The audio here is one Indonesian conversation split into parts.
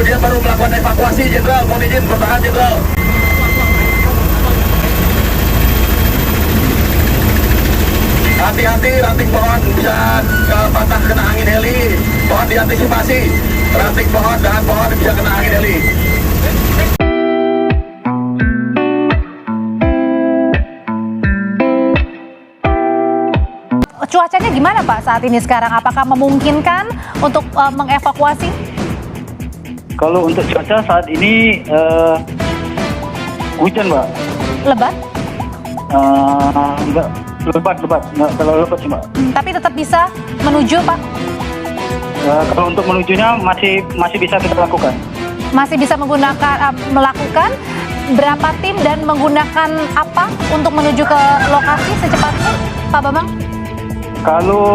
Kemudian baru melakukan evakuasi, Jenderal. Mohon izin bertahan, Jenderal. Hati-hati, ranting pohon bisa patah kena angin heli. Mohon diantisipasi. Ranting pohon dan pohon bisa kena angin heli. Cuacanya gimana Pak saat ini sekarang? Apakah memungkinkan untuk mengevakuasi? Kalau untuk cuaca saat ini hujan, Mbak. Lebat? Enggak lebat, enggak terlalu lebat sih, Mbak. Tapi tetap bisa menuju, Pak? Kalau untuk menujunya masih bisa kita lakukan. Masih bisa melakukan. Berapa tim dan menggunakan apa untuk menuju ke lokasi secepatnya, Pak Bambang? Kalau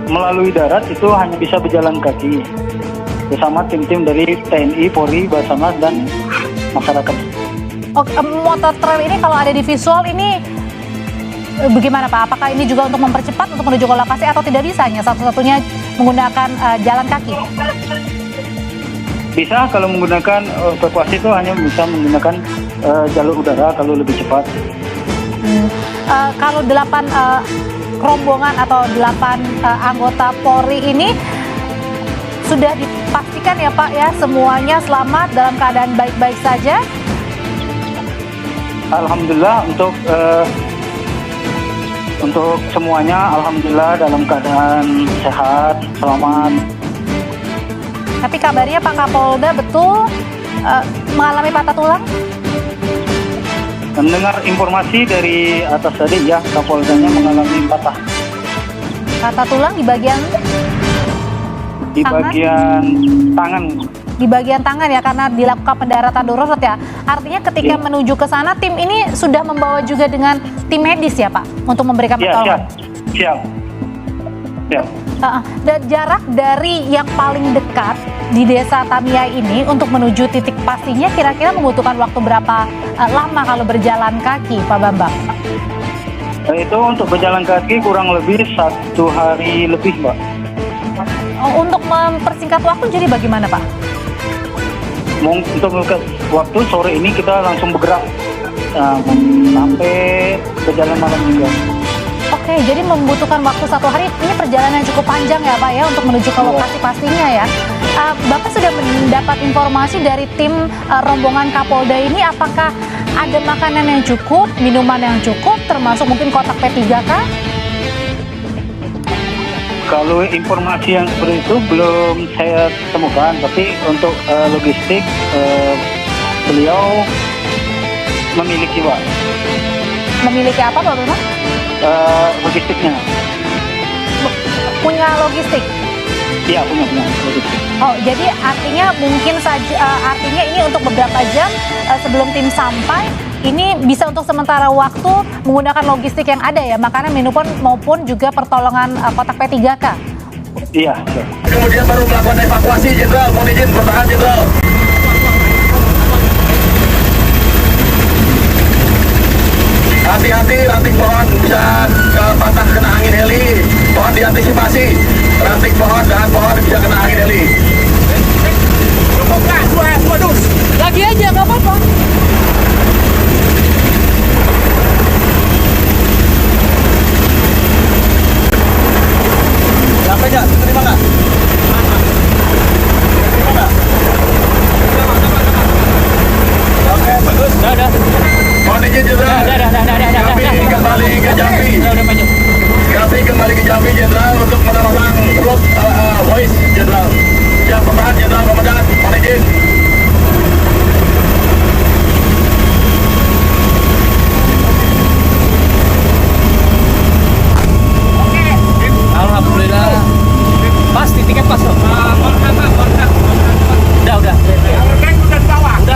melalui darat itu hanya bisa berjalan kaki bersama tim-tim dari TNI, Polri, Basarnas, dan masyarakat. Motor trail ini kalau ada di visual ini bagaimana Pak? Apakah ini juga untuk mempercepat untuk menuju ke lokasi atau tidak bisa hanya satu-satunya menggunakan jalan kaki? Bisa kalau menggunakan evakuasi itu hanya bisa menggunakan jalur udara kalau lebih cepat. Kalau 8 rombongan atau 8 anggota Polri ini sudah dipastikan ya Pak ya semuanya selamat dalam keadaan baik-baik saja? Alhamdulillah untuk semuanya alhamdulillah dalam keadaan sehat, selamat. Tapi kabarnya Pak Kapolda betul mengalami patah tulang? Mendengar informasi dari atas tadi ya, Kapoldanya mengalami patah tulang di bagian bagian tangan. Di bagian tangan ya, karena dilakukan pendaratan darurat ya. Artinya ketika menuju ke sana tim ini sudah membawa juga dengan tim medis ya Pak untuk memberikan pertolongan. Siap. Dan jarak dari yang paling dekat di desa Tamiya ini untuk menuju titik pastinya kira-kira membutuhkan waktu berapa lama kalau berjalan kaki, Pak Bambang? Itu untuk berjalan kaki kurang lebih 1 hari lebih, Mbak. Untuk mempersingkat waktu jadi bagaimana, Pak? Untuk waktu sore ini kita langsung bergerak sampai berjalan malam juga. Oke, jadi membutuhkan waktu 1 hari. Ini perjalanan cukup panjang ya Pak ya untuk menuju ke lokasi pastinya ya. Bapak sudah mendapat informasi dari tim rombongan Kapolda ini, apakah ada makanan yang cukup, minuman yang cukup, termasuk mungkin kotak P3K? Kalau informasi yang seperti itu belum saya temukan, tapi untuk logistik beliau memiliki, Pak. Memiliki apa Pak Bambang? Logistiknya. Punya logistik? Iya, punya logistik. Oh, jadi artinya mungkin saja, artinya ini untuk beberapa jam sebelum tim sampai, ini bisa untuk sementara waktu menggunakan logistik yang ada ya, makanan, minuman maupun juga pertolongan kotak P3K? Iya. Kemudian baru melakukan evakuasi, Jenderal. Mohon izin bertahan, Jenderal. Hati-hati, ranting pohon bisa patah kena angin heli. Mohon diantisipasi. Ranting pohon dan pohon bisa kena angin heli. Cukup Kak, dua dus. Lagi aja, nggak apa-apa. Sampai nggak? Terima nggak? Terima nggak? Oke, bagus. Udah. Mohon izin Jenderal. Kami kembali ke Jambi. Kami kembali ke Jambi, Jenderal, untuk meneruskan grup voice, Jenderal. Siap bertahan, Jenderal Komandan. Mohon izin. Alhamdulillah. Pas titiknya pas loh. Udah.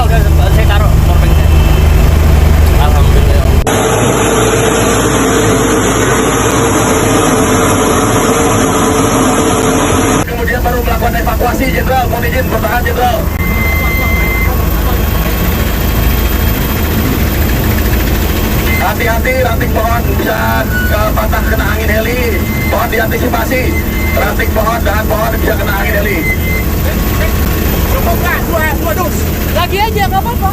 Udah saya taruh powerbanknya. Alhamdulillah. Kemudian baru melakukan evakuasi, Jenderal. Mohon izin bertahan, Jenderal. Hati-hati, ranting pohon bisa patah kena angin heli. Mohon diantisipasi. Ranting pohon dan pohon bisa kena angin heli. Cukup Kak, pergi aja, nggak apa-apa.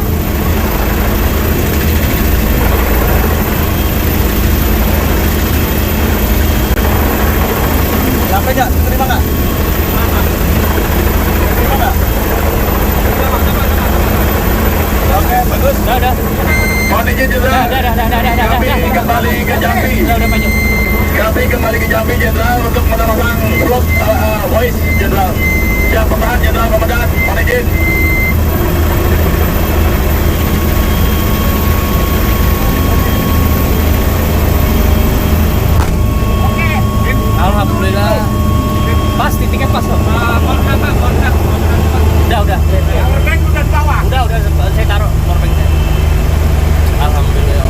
Sampai nggak? Terima nggak? Terima nggak? Oke, bagus. Udah. Mohon izin Jenderal. Kami kembali ke Jambi. Udah maju. Kami kembali ke Jambi Jenderal untuk menerbang slot voice Jenderal. Yang pertahan Jenderal Komandan. Mohon izin. Alhamdulillah. Pas titiknya pas loh. Udah. Udah saya taruh powerbank saya. Alhamdulillah.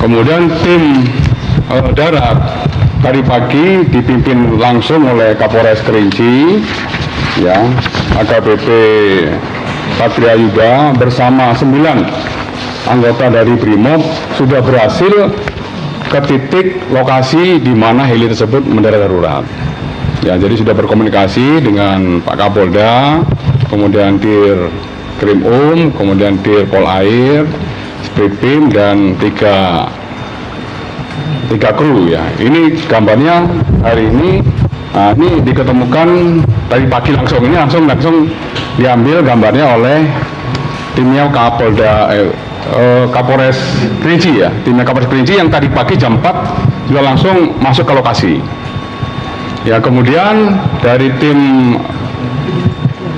Kemudian tim darat tadi pagi dipimpin langsung oleh Kapolres Kerinci, ya, AKBP Patria Yuda bersama 9 anggota dari Brimob sudah berhasil ke titik lokasi di mana heli tersebut mendarat darurat. Ya, jadi sudah berkomunikasi dengan Pak Kapolda, kemudian Dir Krim kemudian Dir Polair, Spripim, dan tiga kru, ya. Ini gambarnya hari ini. Nah, ini diketemukan tadi pagi langsung. Ini langsung diambil gambarnya oleh timnya Kapolres Kerinci, ya. Timnya Kapolres Kerinci yang tadi pagi jam 4 sudah langsung masuk ke lokasi. Ya, kemudian dari tim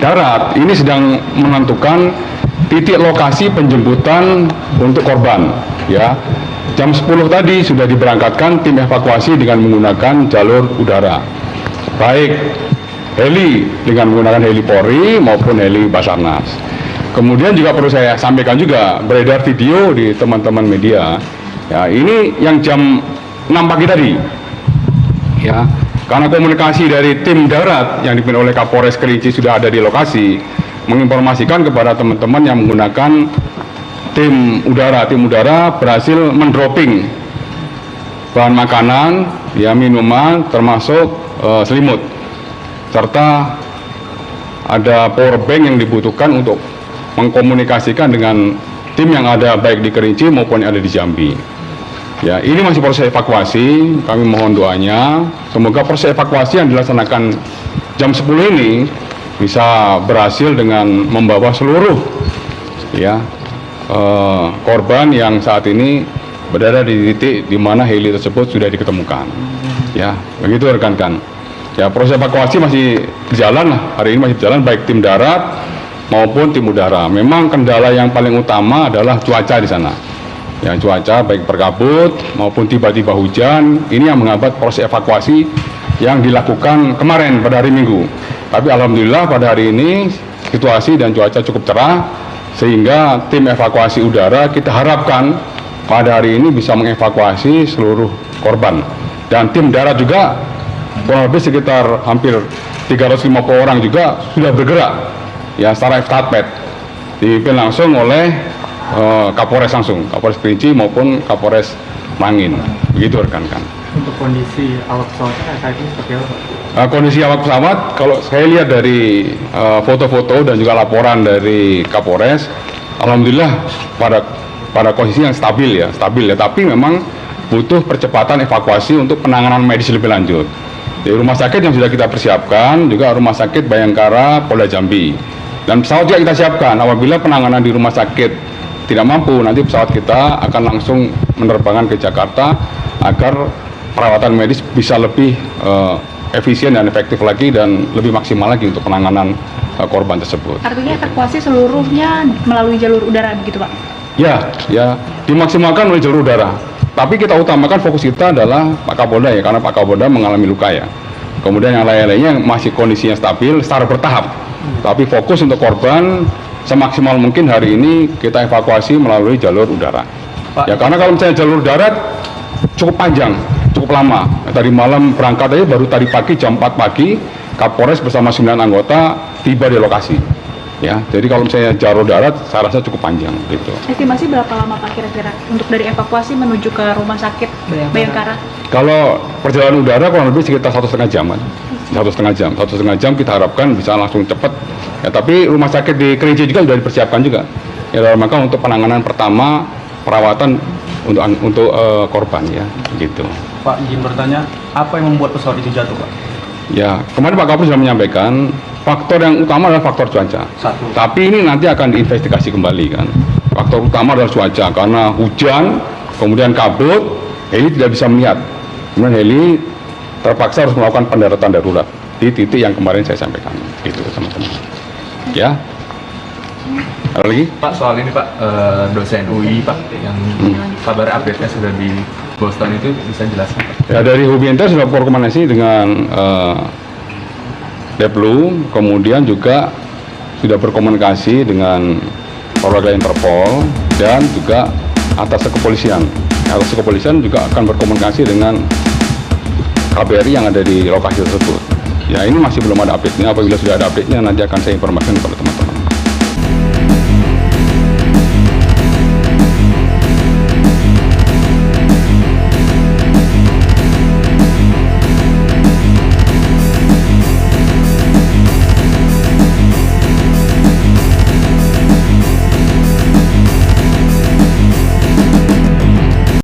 darat ini sedang menentukan titik lokasi penjemputan untuk korban, ya. Jam 10 tadi sudah diberangkatkan tim evakuasi dengan menggunakan jalur udara, baik heli dengan menggunakan heli Polri maupun heli Basarnas. Kemudian juga perlu saya sampaikan juga, beredar video di teman-teman media, ya, ini yang jam 6 pagi tadi, ya, karena komunikasi dari tim darat yang dipimpin oleh Kapolres Kerinci sudah ada di lokasi, menginformasikan kepada teman-teman yang menggunakan tim udara berhasil mendropping bahan makanan, ya, minuman, termasuk selimut, serta ada power bank yang dibutuhkan untuk mengkomunikasikan dengan tim yang ada baik di Kerinci maupun yang ada di Jambi. Ya, ini masih proses evakuasi. Kami mohon doanya, semoga proses evakuasi yang dilaksanakan jam 10 ini bisa berhasil dengan membawa seluruh, ya, korban yang saat ini berada di titik di mana heli tersebut sudah diketemukan. Ya, begitu rekan-rekan. Ya, proses evakuasi masih berjalan hari ini, masih berjalan baik tim darat maupun tim udara. Memang kendala yang paling utama adalah cuaca di sana. Ya, cuaca baik berkabut maupun tiba-tiba hujan, ini yang menghambat proses evakuasi yang dilakukan kemarin pada hari Minggu. Tapi alhamdulillah pada hari ini situasi dan cuaca cukup cerah, sehingga tim evakuasi udara kita harapkan pada hari ini bisa mengevakuasi seluruh korban. Dan tim darat juga kurang lebih sekitar hampir 350 orang juga sudah bergerak, ya, secara estafet, dipimpin langsung oleh Kapolres langsung, Kapolres Kerinci maupun Kapolres Mangin. Begitu rekan-rekan. Untuk kondisi awak pesawatnya saat ini seperti apa? Kondisi awak pesawat, kalau saya lihat dari foto-foto dan juga laporan dari Kapolres, alhamdulillah pada pada posisi yang stabil ya. Tapi memang butuh percepatan evakuasi untuk penanganan medis lebih lanjut. Di rumah sakit yang sudah kita persiapkan juga rumah sakit Bayangkara Polda Jambi, dan pesawat juga kita siapkan apabila penanganan di rumah sakit tidak mampu, nanti pesawat kita akan langsung menerbangkan ke Jakarta agar perawatan medis bisa lebih efisien dan efektif lagi dan lebih maksimal lagi untuk penanganan korban tersebut. Artinya evakuasi seluruhnya melalui jalur udara begitu Pak? Ya, dimaksimalkan melalui jalur udara. Tapi kita utamakan fokus kita adalah Pak Kapolda ya, karena Pak Kapolda mengalami luka ya. Kemudian yang lain-lainnya masih kondisinya stabil secara bertahap. Tapi fokus untuk korban semaksimal mungkin hari ini kita evakuasi melalui jalur udara. Pak. Ya karena kalau misalnya jalur darat cukup panjang, cukup lama. Tadi malam berangkat aja baru tadi pagi jam 4 pagi Kapolres bersama 9 anggota tiba di lokasi. Ya, jadi kalau misalnya jalur darat saya rasa cukup panjang gitu. Estimasi berapa lama Pak kira-kira untuk dari evakuasi menuju ke rumah sakit Bayangkara? Kalau perjalanan udara kurang lebih sekitar 1,5 jaman. 1,5 jam kita harapkan bisa langsung cepat. Ya, tapi rumah sakit di Kerinci juga sudah dipersiapkan juga. Ya, dalam rangka untuk penanganan pertama perawatan untuk korban ya, gitu. Pak, izin bertanya, apa yang membuat pesawat itu jatuh Pak? Ya, kemarin Pak Kapolri sudah menyampaikan faktor yang utama adalah faktor cuaca. Satu. Tapi ini nanti akan diinvestigasi kembali kan. Faktor utama adalah cuaca karena hujan, kemudian kabut, heli tidak bisa melihat. Kemudian heli terpaksa harus melakukan pendaratan darurat di titik yang kemarin saya sampaikan. Gitu teman-teman. Ya. Ada lagi? Pak, soal ini Pak, dosen UI Pak, yang kabar update-nya sudah di Boston itu bisa jelaskan Pak? Ya, dari Hubinter sudah berkomunikasi dengan Deplu, kemudian juga sudah berkomunikasi dengan perwakilan Interpol dan juga atas kepolisian. Atas kepolisian juga akan berkomunikasi dengan KBRI yang ada di lokasi tersebut. Ya ini masih belum ada update-nya, apabila sudah ada update-nya nanti akan saya informasikan kepada teman-teman.